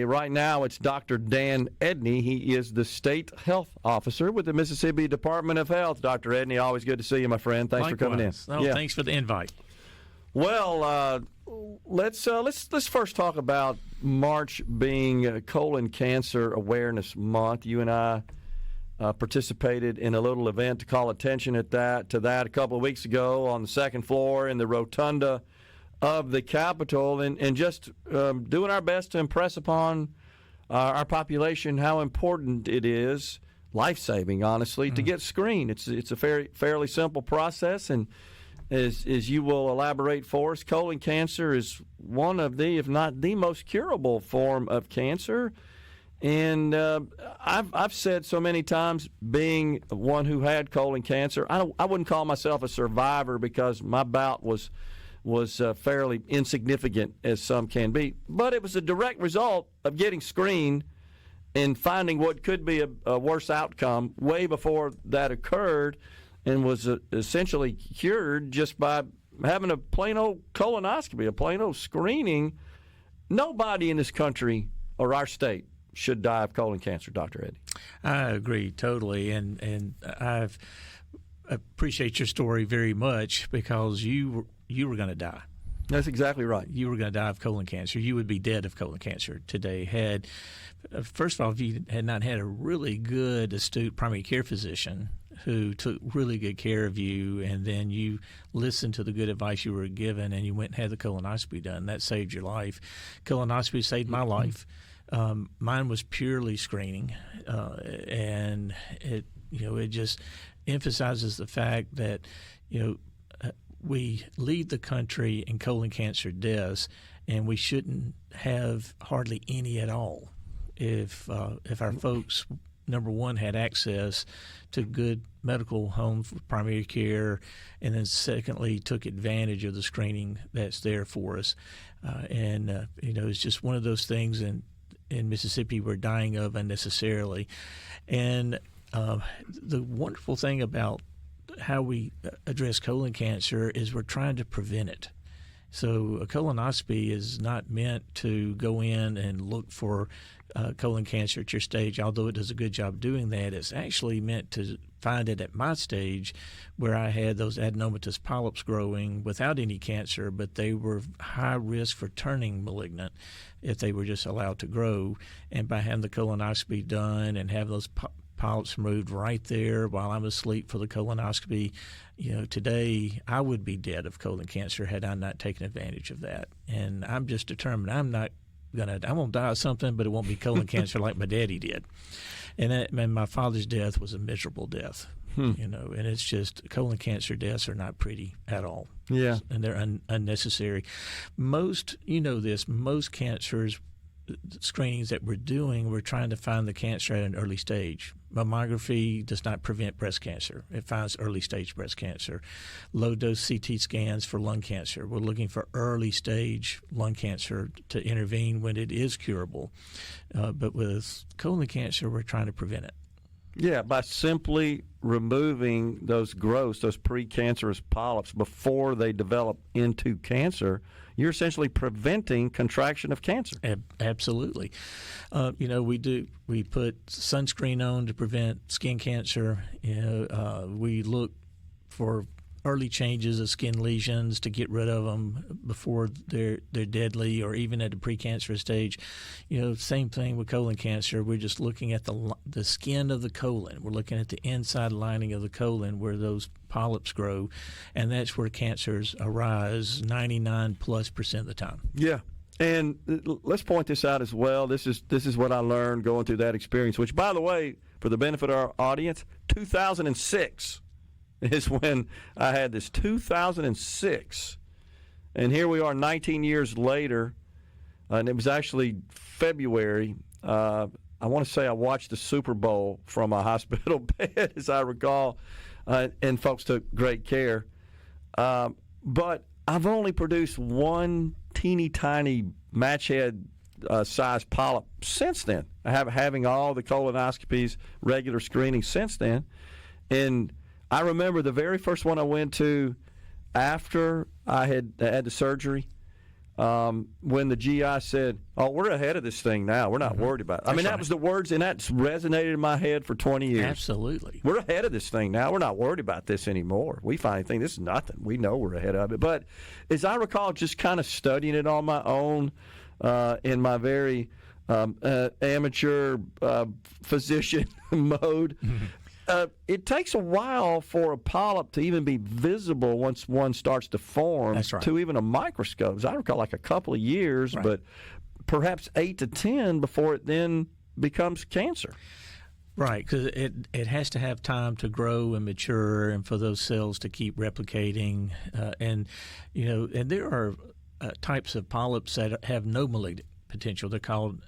Right now, it's Dr. Dan Edney. He is the State Health Officer with the Mississippi Department of Health. Dr. Edney, always good to see you, my friend. Thanks for coming in. Thanks for the invite. Well, let's first talk about March being Colon Cancer Awareness Month. You and I participated in a little event to call attention to that a couple of weeks ago on the second floor in the rotunda of the Capitol, and just doing our best to impress upon our population how important it is, life-saving, honestly, to get screened. It's a fairly simple process, and as you will elaborate for us, colon cancer is one of the, if not the most curable form of cancer. And I've said so many times, being one who had colon cancer, I wouldn't call myself a survivor because my bout was fairly insignificant, as some can be. But it was a direct result of getting screened and finding what could be a worse outcome way before that occurred, and was essentially cured just by having a plain old colonoscopy, a plain old screening. Nobody in this country or our state should die of colon cancer, Dr. Edney. I agree totally, and I appreciate your story very much because you were going to die. That's exactly right. You were going to die of colon cancer. You would be dead of colon cancer today. First of all, if you had not had a really good, astute primary care physician who took really good care of you, and then you listened to the good advice you were given, and you went and had the colonoscopy done, that saved your life. Colonoscopy saved my life. Mine was purely screening, and it just emphasizes the fact that we lead the country in colon cancer deaths, and we shouldn't have hardly any at all. If our folks, number one, had access to good medical home for primary care, and then secondly, took advantage of the screening that's there for us. It's just one of those things in Mississippi we're dying of unnecessarily. And the wonderful thing about how we address colon cancer is we're trying to prevent it. So a colonoscopy is not meant to go in and look for colon cancer at your stage, although it does a good job doing that. It's actually meant to find it at my stage where I had those adenomatous polyps growing without any cancer, but they were high risk for turning malignant if they were just allowed to grow. And by having the colonoscopy done and have those polyps removed right there while I'm asleep for the colonoscopy, today I would be dead of colon cancer had I not taken advantage of that. And I'm just determined I'm going to die of something, but it won't be colon cancer like my daddy did. And my father's death was a miserable death. And it's just colon cancer deaths are not pretty at all. Yeah. And they're unnecessary. Most cancers screenings that we're doing, we're trying to find the cancer at an early stage. Mammography does not prevent breast cancer. It finds early stage breast cancer. Low-dose CT scans for lung cancer. We're looking for early stage lung cancer to intervene when it is curable. But with colon cancer, we're trying to prevent it. Yeah, by simply removing those growths, those precancerous polyps, before they develop into cancer, you're essentially preventing contraction of cancer. Absolutely. We put sunscreen on to prevent skin cancer. We look for early changes of skin lesions to get rid of them before they're deadly, or even at the precancerous stage. Same thing with colon cancer. We're just looking at the skin of the colon. We're looking at the inside lining of the colon where those polyps grow, and that's where cancers arise 99+% of the time. Yeah. And let's point this out as well. This is what I learned going through that experience, which, by the way, for the benefit of our audience, 2006 is when I had this. 2006. And here we are 19 years later, and it was actually February. I want to say I watched the Super Bowl from a hospital bed, as I recall, and folks took great care. But I've only produced one teeny tiny match head size polyp since then. Having all the colonoscopies, regular screening since then. And I remember the very first one I went to after I had the surgery, when the GI said, "Oh, we're ahead of this thing now. We're not worried about it." I mean, that was the words, and that's resonated in my head for 20 years. Absolutely. We're ahead of this thing now. We're not worried about this anymore. We finally think this is nothing. We know we're ahead of it. But as I recall, just kind of studying it on my own in my very amateur physician mode, it takes a while for a polyp to even be visible once one starts to form. That's right. To even a microscope. As I recall, like a couple of years, but perhaps 8 to 10 before it then becomes cancer. Right, because it has to have time to grow and mature, and for those cells to keep replicating. And there are types of polyps that have no malignant potential. They're called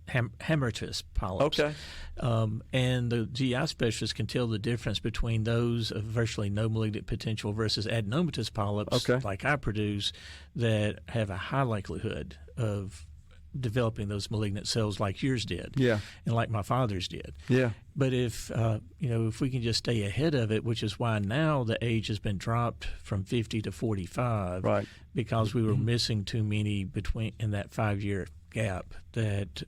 hamartous polyps. Okay. And the GI specialist can tell the difference between those of virtually no malignant potential versus adenomatous polyps, like I produce, that have a high likelihood of developing those malignant cells like yours did, and like my father's did. But if we can just stay ahead of it, which is why now the age has been dropped from 50 to 45, because we were missing too many in that 5-year gap. That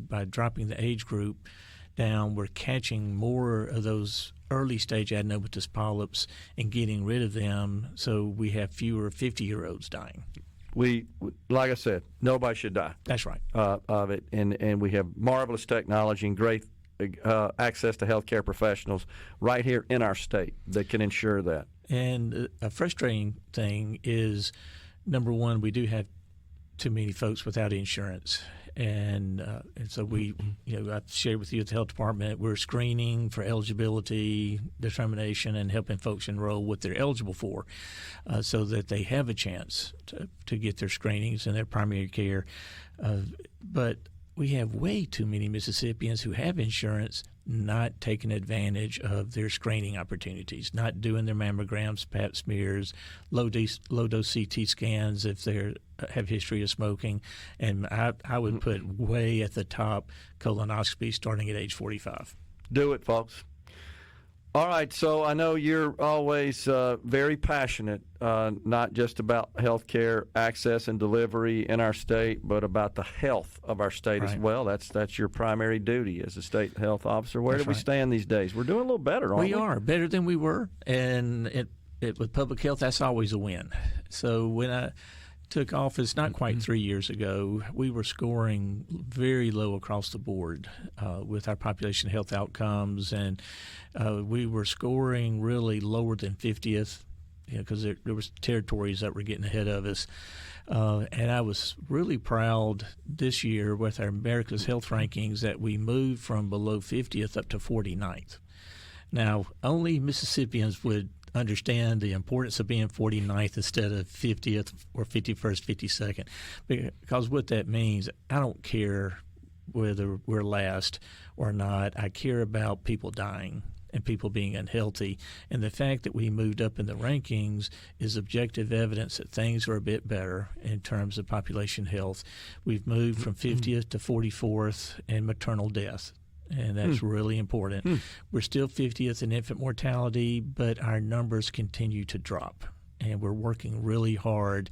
by dropping the age group down, we're catching more of those early stage adenomatous polyps and getting rid of them, so we have fewer 50-year-olds dying. We, like I said, nobody should die. That's right. Of it, and we have marvelous technology and great access to healthcare professionals right here in our state that can ensure that. And a frustrating thing is, number one, we do have too many folks without insurance. And so we, I've shared with you at the health department, we're screening for eligibility determination and helping folks enroll what they're eligible for, so that they have a chance to get their screenings and their primary care. But we have way too many Mississippians who have insurance not taking advantage of their screening opportunities, not doing their mammograms, pap smears, low-dose CT scans if they have history of smoking. And I would put way at the top colonoscopy starting at age 45. Do it, folks. All right, so I know you're always very passionate, not just about health care access and delivery in our state, but about the health of our state as well. That's your primary duty as a state health officer. Where do we stand these days? We're doing a little better, aren't we? We are better than we were, and with public health, that's always a win. So when I took office not quite 3 years ago, we were scoring very low across the board with our population health outcomes, and we were scoring really lower than 50th, because there was territories that were getting ahead of us. And I was really proud this year with our America's Health rankings that we moved from below 50th up to 49th. Now, only Mississippians would understand the importance of being 49th instead of 50th or 51st, 52nd, because what that means, I don't care whether we're last or not. I care about people dying and people being unhealthy, and the fact that we moved up in the rankings is objective evidence that things are a bit better in terms of population health. We've moved from 50th to 44th in maternal death, and that's really important. We're still 50th in infant mortality, but our numbers continue to drop, and we're working really hard.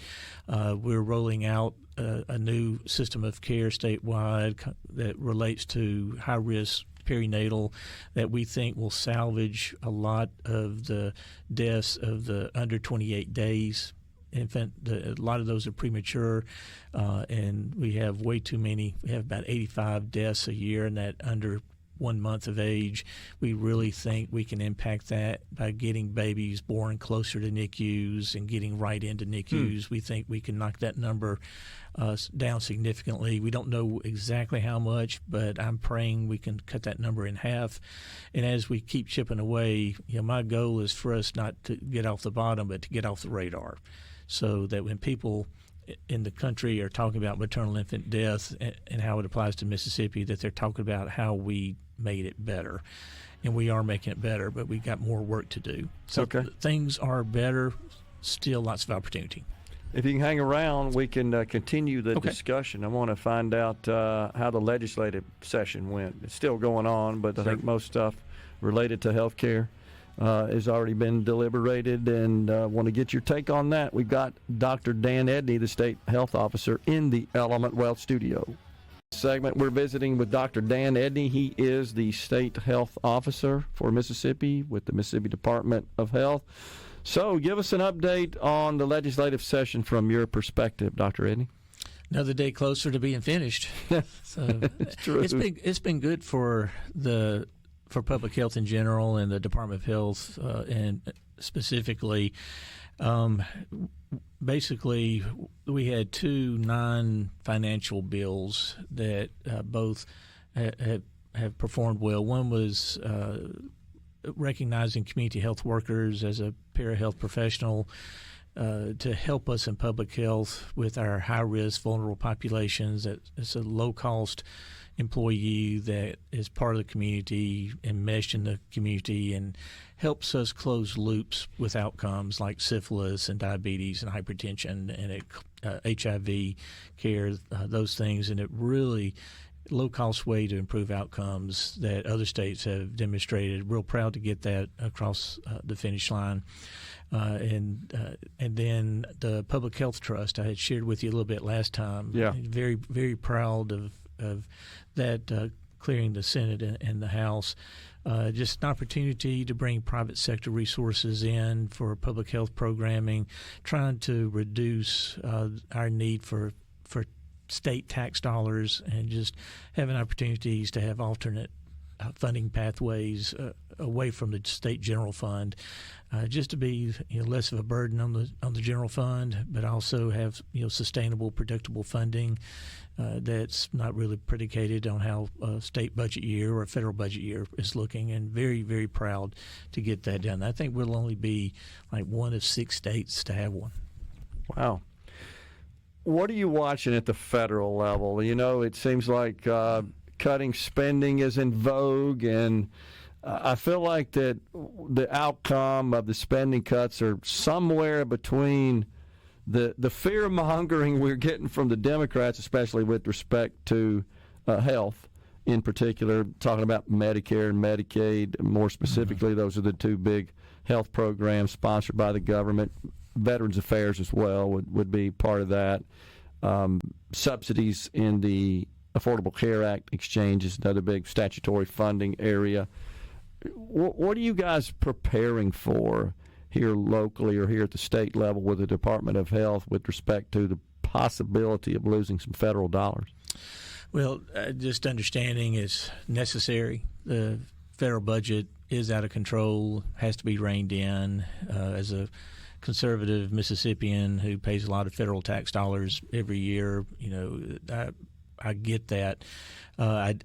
We're rolling out a new system of care statewide that relates to high-risk perinatal that we think will salvage a lot of the deaths of the under 28 days infant. A lot of those are premature, and we have way too many. We have about 85 deaths a year in that under 1 month of age. We really think we can impact that by getting babies born closer to NICUs and getting right into NICUs. We think we can knock that number down significantly. We don't know exactly how much, but I'm praying we can cut that number in half. And as we keep chipping away, my goal is for us not to get off the bottom, but to get off the radar, so that when people in the country are talking about maternal infant death and how it applies to Mississippi, that they're talking about how we made it better. And we are making it better, but we've got more work to do. So things are better, still lots of opportunity. If you can hang around, we can continue the discussion. I want to find out how the legislative session went. It's still going on, but I think most stuff related to health care has already been deliberated, and want to get your take on that. We've got Dr. Dan Edney, the State Health Officer, in the Element Wealth Studio. Segment, we're visiting with Dr. Dan Edney. He is the State Health Officer for Mississippi with the Mississippi Department of Health. So give us an update on the legislative session from your perspective, Dr. Edney. Another day closer to being finished. So it's true. It's been good for public health in general and the Department of Health, and specifically, basically, we had two non-financial bills that both have performed well. One was recognizing community health workers as a parahealth professional to help us in public health with our high-risk, vulnerable populations. It's a low-cost employee that is part of the community, enmeshed in the community, and helps us close loops with outcomes like syphilis and diabetes and hypertension and HIV care, those things. And it really low-cost way to improve outcomes that other states have demonstrated. Real proud to get that across the finish line. And then the Public Health Trust I had shared with you a little bit last time. Yeah. Very, very proud of that clearing the Senate and the House. Just an opportunity to bring private sector resources in for public health programming, trying to reduce our need for state tax dollars, and just having opportunities to have alternate funding pathways away from the state general fund, just to be less of a burden on the general fund, but also have sustainable, predictable funding that's not really predicated on how a state budget year or a federal budget year is looking. And very, very proud to get that done. I think we'll only be like one of 6 states to have one. Wow. What are you watching at the federal level? It seems like cutting spending is in vogue, and I feel like that the outcome of the spending cuts are somewhere between the fear-mongering we're getting from the Democrats, especially with respect to health in particular, talking about Medicare and Medicaid. More specifically, those are the two big health programs sponsored by the government. Veterans Affairs as well would be part of that. Subsidies in the Affordable Care Act exchange is another big statutory funding area. What are you guys preparing for here locally or here at the state level with the Department of Health with respect to the possibility of losing some federal dollars? Well, just understanding is necessary. The federal budget is out of control, has to be reined in. As a conservative Mississippian who pays a lot of federal tax dollars every year, I get that. I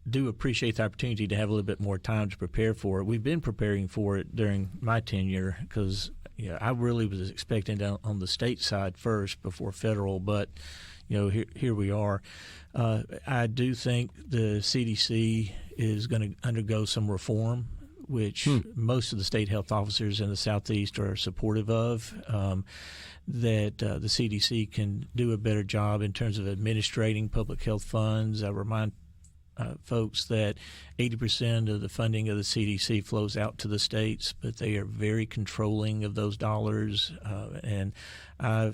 do appreciate the opportunity to have a little bit more time to prepare for it. We've been preparing for it during my tenure because I really was expecting it on the state side first before federal, but here we are. I do think the CDC is going to undergo some reform, which most of the state health officers in the Southeast are supportive of, that the CDC can do a better job in terms of administrating public health funds. I remind folks that 80% of the funding of the CDC flows out to the states, but they are very controlling of those dollars. And I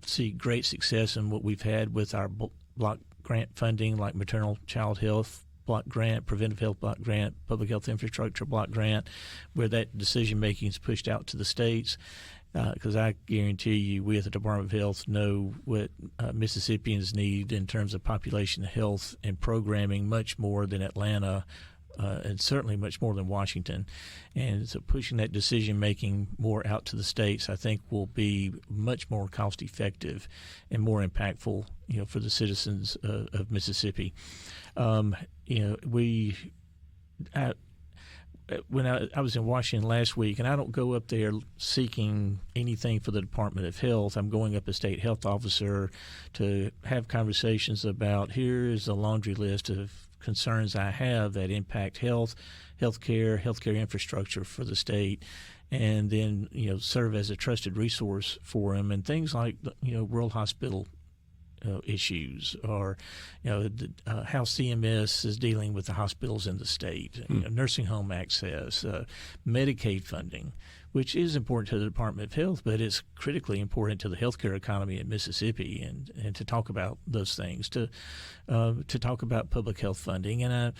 see great success in what we've had with our block grant funding, like maternal child health block grant, preventive health block grant, public health infrastructure block grant, where that decision-making is pushed out to the states. Because I guarantee you, we at the Department of Health know what Mississippians need in terms of population health and programming much more than Atlanta, and certainly much more than Washington. And so pushing that decision-making more out to the states, I think, will be much more cost-effective and more impactful, for the citizens of Mississippi. When I was in Washington last week, and I don't go up there seeking anything for the Department of Health. I'm going up as state health officer to have conversations about, here's a laundry list of concerns I have that impact healthcare infrastructure for the state, and then serve as a trusted resource for them, and things like rural hospital issues, or how CMS is dealing with the hospitals in the state, nursing home access, Medicaid funding, which is important to the Department of Health, but it's critically important to the healthcare economy in Mississippi. And to talk about those things, to talk about public health funding, and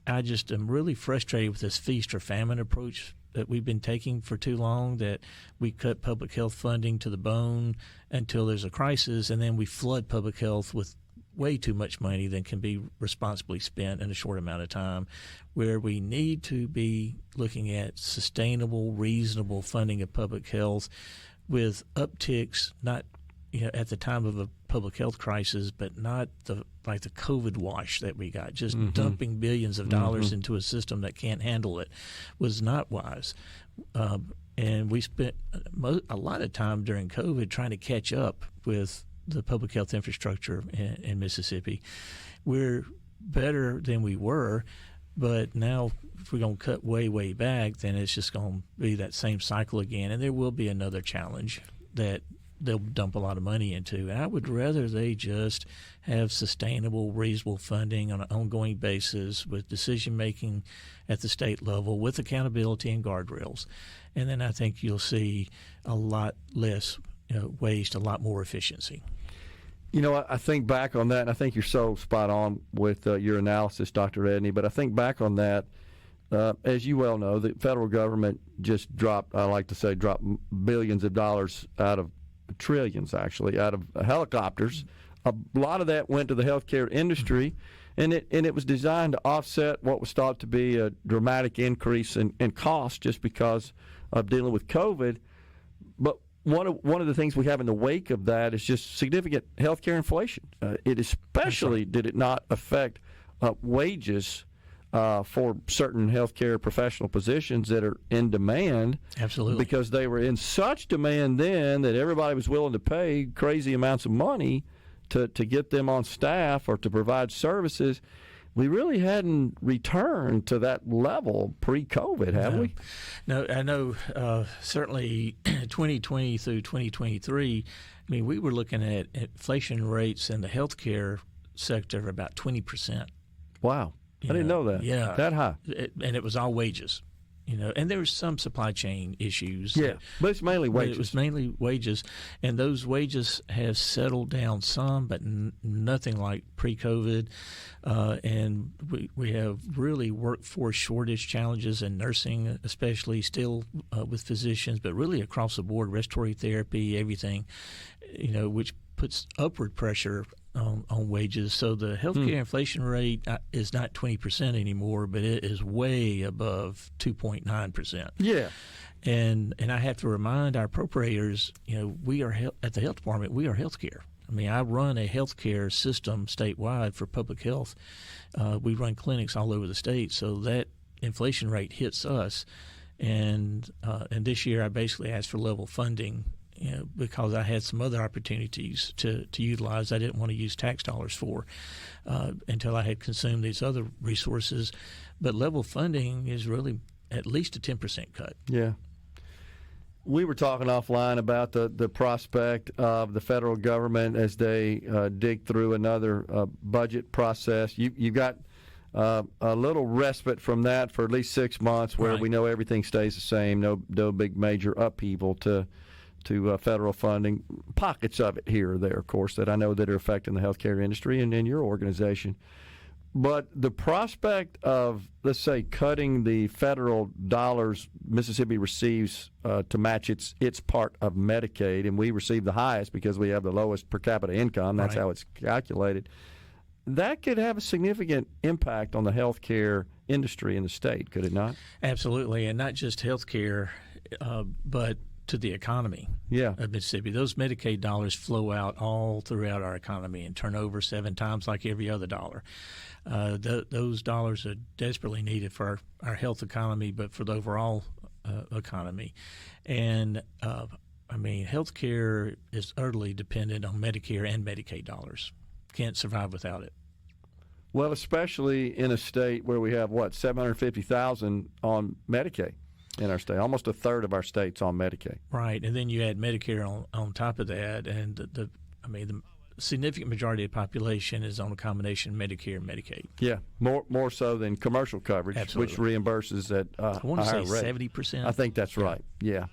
I just am really frustrated with this feast or famine approach that we've been taking for too long, that we cut public health funding to the bone until there's a crisis, and then we flood public health with way too much money than can be responsibly spent in a short amount of time, where we need to be looking at sustainable, reasonable funding of public health with upticks, not at the time of a public health crisis, but not like the COVID wash that we got. Just dumping billions of dollars into a system that can't handle it was not wise. And we spent a lot of time during COVID trying to catch up with the public health infrastructure in Mississippi. We're better than we were, but now if we're going to cut way, way back, then it's just going to be that same cycle again, and there will be another challenge that they'll dump a lot of money into. And I would rather they just have sustainable, reasonable funding on an ongoing basis with decision-making at the state level with accountability and guardrails. And then I think you'll see a lot less waste, a lot more efficiency. I think back on that, and I think you're so spot on with your analysis, Dr. Edney, but I think back on that, as you well know, the federal government just dropped billions of dollars out of trillions, actually, out of helicopters. A lot of that went to the healthcare industry, and it was designed to offset what was thought to be a dramatic increase in cost just because of dealing with COVID. But one of the things we have in the wake of that is just significant healthcare inflation. It especially did it not affect wages for certain healthcare professional positions that are in demand. Absolutely. Because they were in such demand then that everybody was willing to pay crazy amounts of money to get them on staff or to provide services. We really hadn't returned to that level pre-COVID, have we? No, I know certainly 2020 through 2023, we were looking at inflation rates in the healthcare sector of about 20%. Wow. I didn't know that. Yeah. That high. And it was all wages. And there was some supply chain issues. Yeah, but it's mainly wages. It was mainly wages, and those wages have settled down some, but nothing like pre-COVID. And we have really workforce shortage challenges in nursing, especially still with physicians, but really across the board, respiratory therapy, everything, which puts upward pressure on wages. So the healthcare inflation rate is not 20% anymore, but it is way above 2.9%. Yeah. And I have to remind our appropriators, we are at the health department, we are healthcare. I run a healthcare system statewide for public health. We run clinics all over the state, so that inflation rate hits us. And this year I basically asked for level funding because I had some other opportunities to utilize I didn't want to use tax dollars for until I had consumed these other resources. But level funding is really at least a 10% cut. Yeah. We were talking offline about the prospect of the federal government as they dig through another budget process. You've got a little respite from that for at least 6 months where we know everything stays the same, no big major upheaval to federal funding. Pockets of it here or there, of course, that I know that are affecting the healthcare industry and in your organization. But the prospect of, let's say, cutting the federal dollars Mississippi receives to match its part of Medicaid, and we receive the highest because we have the lowest per capita income. That's how it's calculated. That could have a significant impact on the healthcare industry in the state, could it not? Absolutely, and not just healthcare, but to the economy of Mississippi. Those Medicaid dollars flow out all throughout our economy and turn over 7 times like every other dollar. Those dollars are desperately needed for our health economy, but for the overall economy. And healthcare is utterly dependent on Medicare and Medicaid dollars. Can't survive without it. Well, especially in a state where we have, 750,000 on Medicaid in our state. Almost a third of our state's on Medicaid. Right, and then you add Medicare on top of that, and the significant majority of the population is on a combination of Medicare and Medicaid. Yeah, more so than commercial coverage, Absolutely. which reimburses at I want to higher say rate. 70%. I think that's right. Yeah.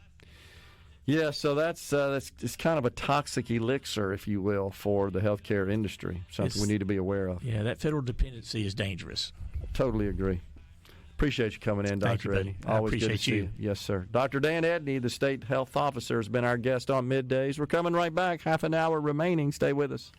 Yeah, so that's it's kind of a toxic elixir, if you will, for the healthcare industry. Something we need to be aware of. Yeah, that federal dependency is dangerous. Totally agree. Appreciate you coming in, Thank Dr. you, Edney. buddy. I Always good to appreciate see you. Yes, sir. Dr. Dan Edney, the state health officer, has been our guest on Middays. We're coming right back. Half an hour remaining. Stay with us.